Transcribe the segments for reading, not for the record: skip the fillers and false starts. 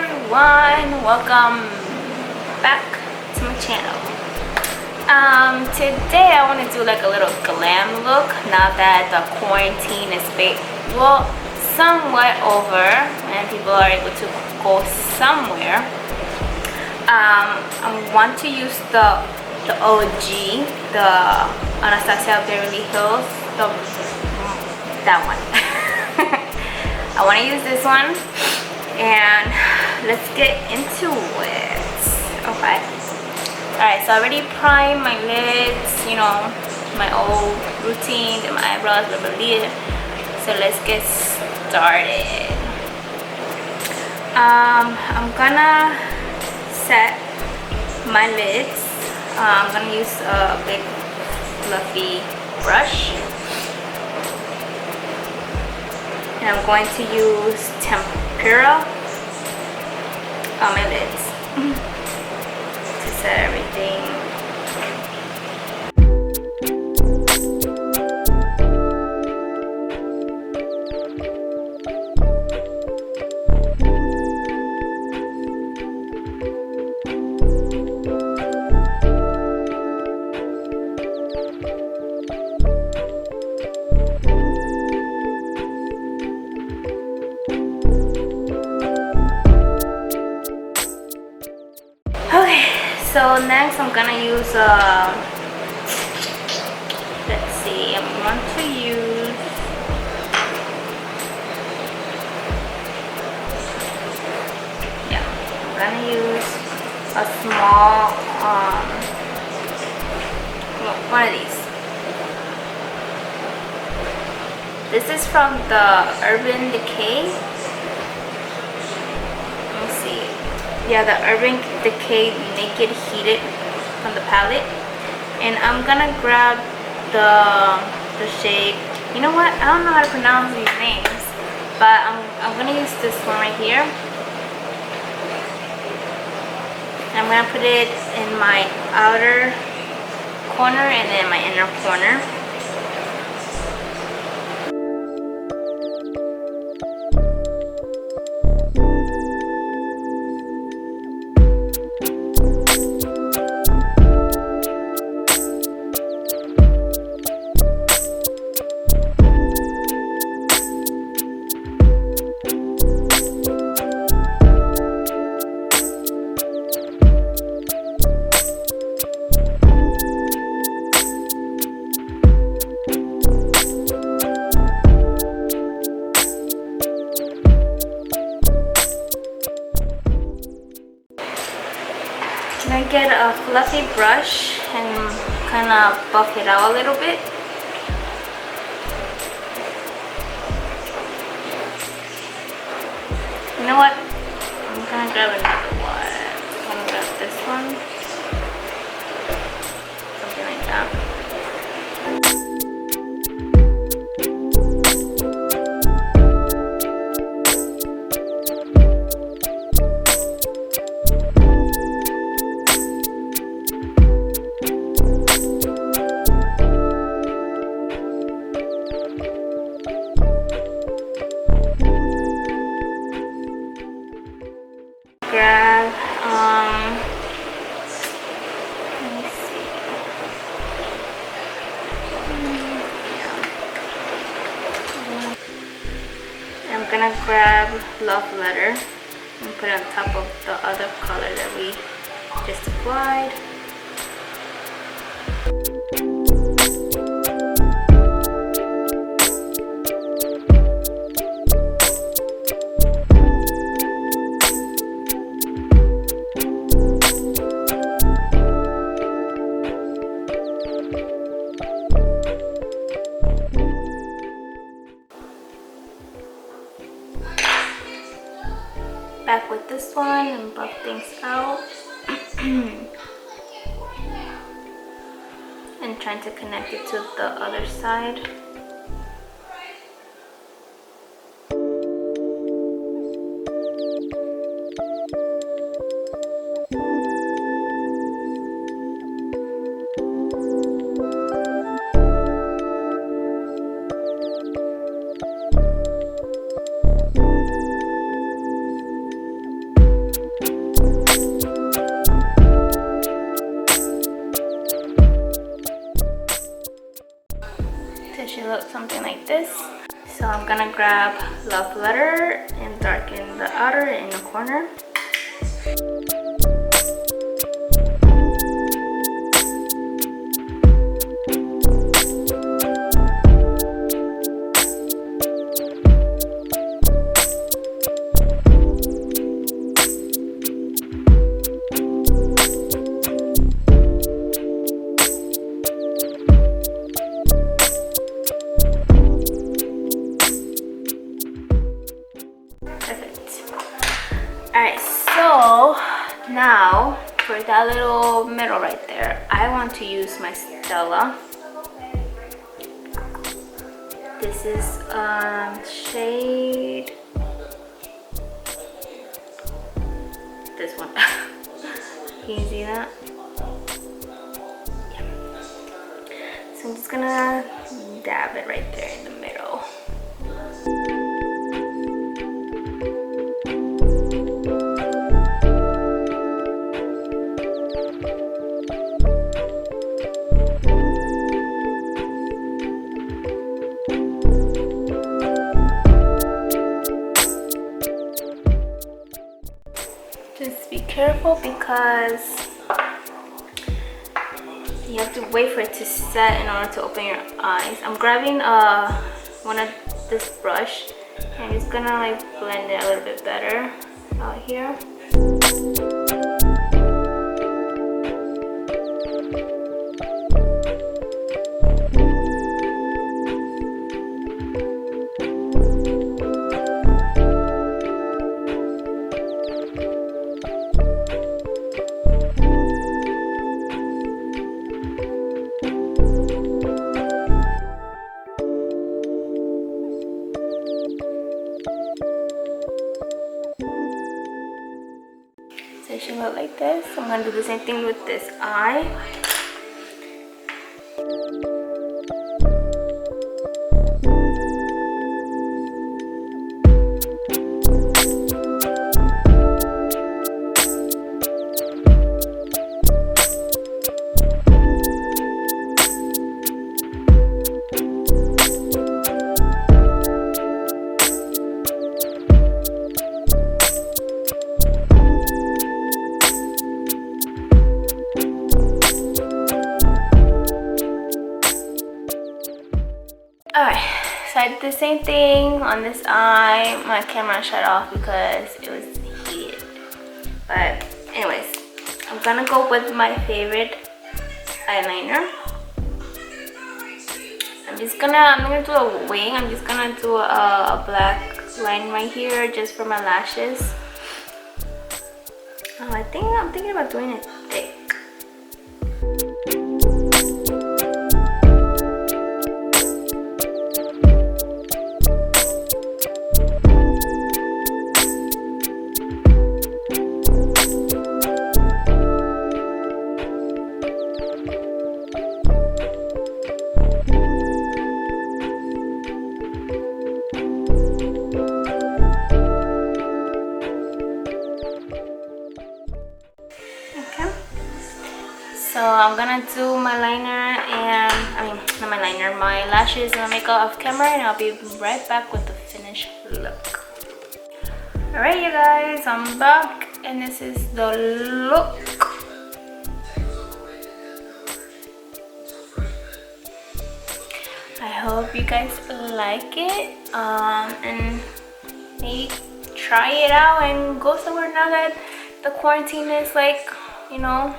everyone, welcome back to my channel. Today I want to do like a little glam look now that the quarantine is somewhat over and people are able to go somewhere. I want to use the OG, the Anastasia Beverly Hills, that one. I want to use this one, and let's get into it. Okay. Alright, so I already primed my lids, you know, my old routine, and my eyebrows, blah blah blah. So let's get started. I'm gonna set my lids. I'm gonna use a big fluffy brush. And I'm going to use tempera on my lids to set everything. Okay, so next I'm gonna use let's see, I want to use I'm gonna use a small one of these. This is from the Urban Decay. Let me see. Yeah, the Urban Decay Naked Heated from the palette. And I'm gonna grab the shade. You know what? I don't know how to pronounce these names, but I'm gonna use this one right here. And I'm gonna put it in my outer corner and then my inner corner. I get a fluffy brush and kind of buff it out a little bit. You know what? I'm gonna grab another one. I'm gonna grab this one. Something like that. Grab let me see. I'm gonna grab Love Letter and put it on top of the other color that we just applied. Back with this one and buff things out. And trying to connect it to the other side. gonna grab Love Letter and darken the outer in the corner. Alright, so now for that little middle right there, I want to use my Stella. This is shade, this one. Can you see that? Yeah. So I'm just gonna dab it right there in the middle. Just be careful because you have to wait for it to set in order to open your eyes. I'm grabbing one of this brush and I'm just gonna like blend it a little bit better out here. So it should look like this. I'm gonna do the same thing with this eye. Alright, so I did the same thing on this eye. My camera shut off because it was heated. But anyways, I'm gonna go with my favorite eyeliner. I'm gonna do a wing. I'm just gonna do a black line right here just for my lashes. I'm thinking about doing it thick. So I'm gonna do my liner and not my liner, my lashes and my makeup off camera, and I'll be right back with the finished look. Alright you guys, I'm back and this is the look. I hope you guys like it and maybe try it out and go somewhere now that the quarantine is like, you know,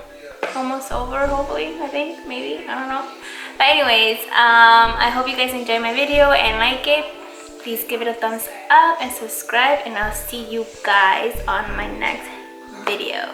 almost over, hopefully. I think, maybe, I don't know. But anyways, I hope you guys enjoyed my video and like it. Please give it a thumbs up and subscribe, and I'll see you guys on my next video.